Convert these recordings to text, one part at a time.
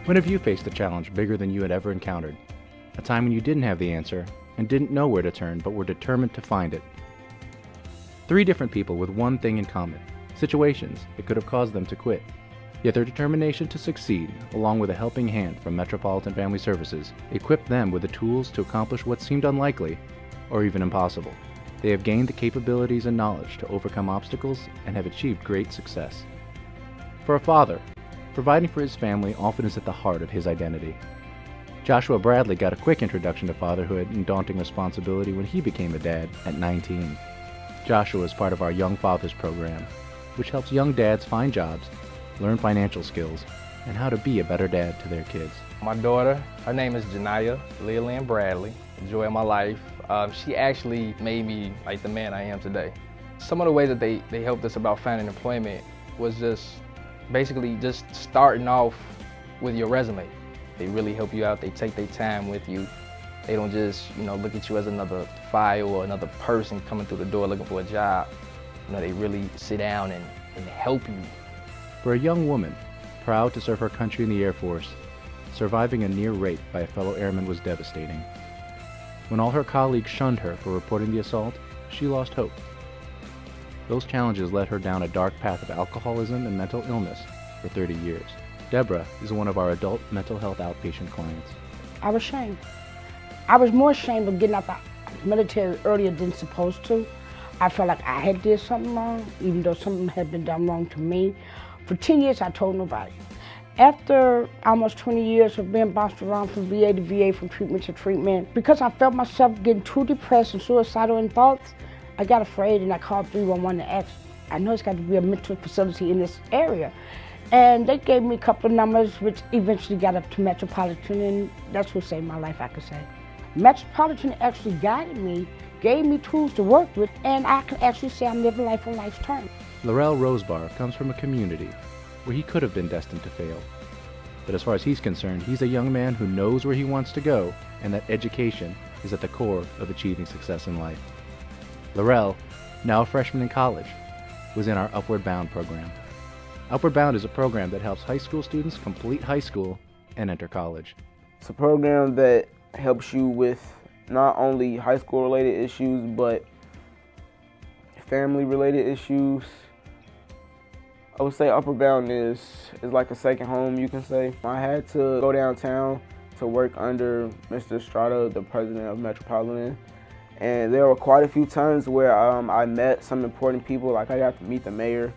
When have you faced a challenge bigger than you had ever encountered? A time when you didn't have the answer and didn't know where to turn but were determined to find it. 3 different people with one thing in common, situations that could have caused them to quit. Yet their determination to succeed, along with a helping hand from Metropolitan Family Services, equipped them with the tools to accomplish what seemed unlikely or even impossible. They have gained the capabilities and knowledge to overcome obstacles and have achieved great success. For a father, providing for his family often is at the heart of his identity. Joshua Bradley got a quick introduction to fatherhood and daunting responsibility when he became a dad at 19. Joshua is part of our Young Fathers program, which helps young dads find jobs, learn financial skills, and how to be a better dad to their kids. My daughter, her name is Janiyah Leland Bradley, the joy of my life. She actually made me like the man I am today. Some of the ways that they helped us about finding employment was just basically just starting off with your resume. They really help you out. They take their time with you. They don't just, look at you as another file or another person coming through the door looking for a job. They really sit down and help you. For a young woman, proud to serve her country in the Air Force, surviving a near rape by a fellow airman was devastating. When all her colleagues shunned her for reporting the assault, she lost hope. Those challenges led her down a dark path of alcoholism and mental illness for 30 years. Deborah is one of our adult mental health outpatient clients. I was ashamed. I was more ashamed of getting out the military earlier than supposed to. I felt like I had did something wrong, even though something had been done wrong to me. For 10 years, I told nobody. After almost 20 years of being bounced around from VA to VA, from treatment to treatment, because I felt myself getting too depressed and suicidal in thoughts, I got afraid and I called 311 to ask. I know it's got to be a mental facility in this area. And they gave me a couple of numbers, which eventually got up to Metropolitan, and that's what saved my life, I could say. Metropolitan actually guided me, gave me tools to work with, and I can actually say I'm living life on life's terms. Laurel Rosebar comes from a community where he could have been destined to fail. But as far as he's concerned, he's a young man who knows where he wants to go and that education is at the core of achieving success in life. Laurel, now a freshman in college, was in our Upward Bound program. Upward Bound is a program that helps high school students complete high school and enter college. It's a program that helps you with not only high school related issues, but family related issues. I would say Upward Bound is like a second home, you can say. I had to go downtown to work under Mr. Estrada, the president of Metropolitan. And there were quite a few times where I met some important people, like I got to meet the mayor.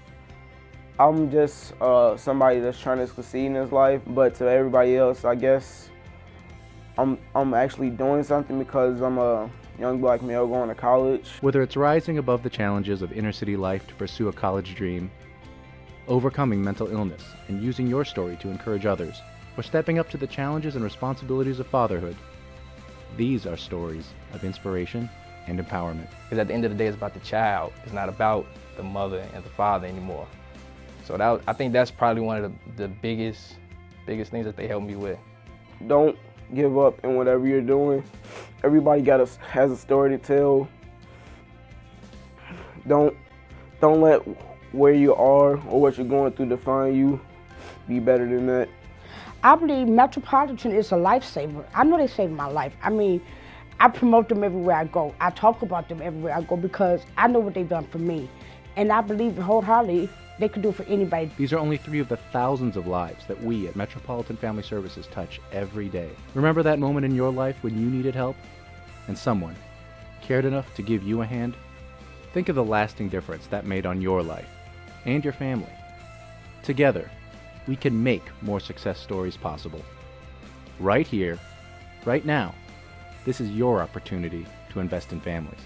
I'm just somebody that's trying to succeed in his life, but to everybody else, I guess I'm actually doing something because I'm a young black male going to college. Whether it's rising above the challenges of inner city life to pursue a college dream, overcoming mental illness and using your story to encourage others, or stepping up to the challenges and responsibilities of fatherhood, these are stories of inspiration and empowerment. Because at the end of the day, it's about the child. It's not about the mother and the father anymore. So I think that's probably one of the biggest things that they helped me with. Don't give up in whatever you're doing. Everybody has a story to tell. Don't let where you are or what you're going through define you. Be better than that. I believe Metropolitan is a lifesaver. I know they saved my life. I mean, I promote them everywhere I go. I talk about them everywhere I go because I know what they've done for me. And I believe wholeheartedly they could do it for anybody. These are only 3 of the thousands of lives that we at Metropolitan Family Services touch every day. Remember that moment in your life when you needed help and someone cared enough to give you a hand? Think of the lasting difference that made on your life and your family. Together, we can make more success stories possible. Right here, right now, this is your opportunity to invest in families.